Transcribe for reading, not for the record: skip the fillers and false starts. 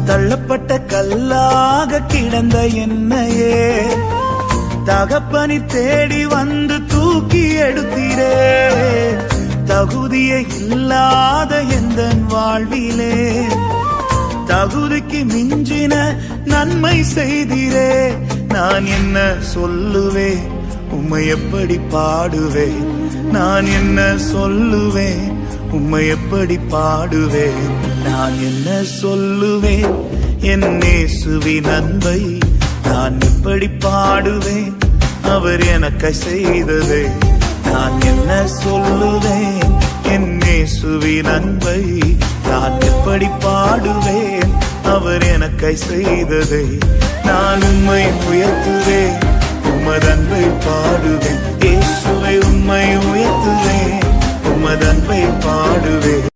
தள்ளப்பட்ட கல்லாக கிடந்த என்னையே தகப்பனி தேடி வந்து தூக்கி எடுத்தீரே. தகுதியே இல்லாத எந்த வாழ்விலே தகுதிக்கு மிஞ்சின நன்மை செய்தீரே. நான் என்ன சொல்லுவேன், உம்மை எப்படி பாடுவேன்? நான் என்ன சொல்லுவேன், உம்மை எப்படி பாடுவேன்? நான் என்ன சொல்லுவேன், என் இயேசுவின் அன்பை நான் எப்படி பாடுவேன்? அவர் எனக்கு செய்ததே. நான் என்ன சொல்லுவேன், என் இயேசுவின் அன்பை நான் எப்படி பாடுவேன்? அவர் எனக்கு செய்ததே. நான் உம்மை உயர்த்துவேன், உமதன்பை பாடுவேன். இயேசுவை உம்மை உயர்த்துவேன், உமதன்பை பாடுவேன்.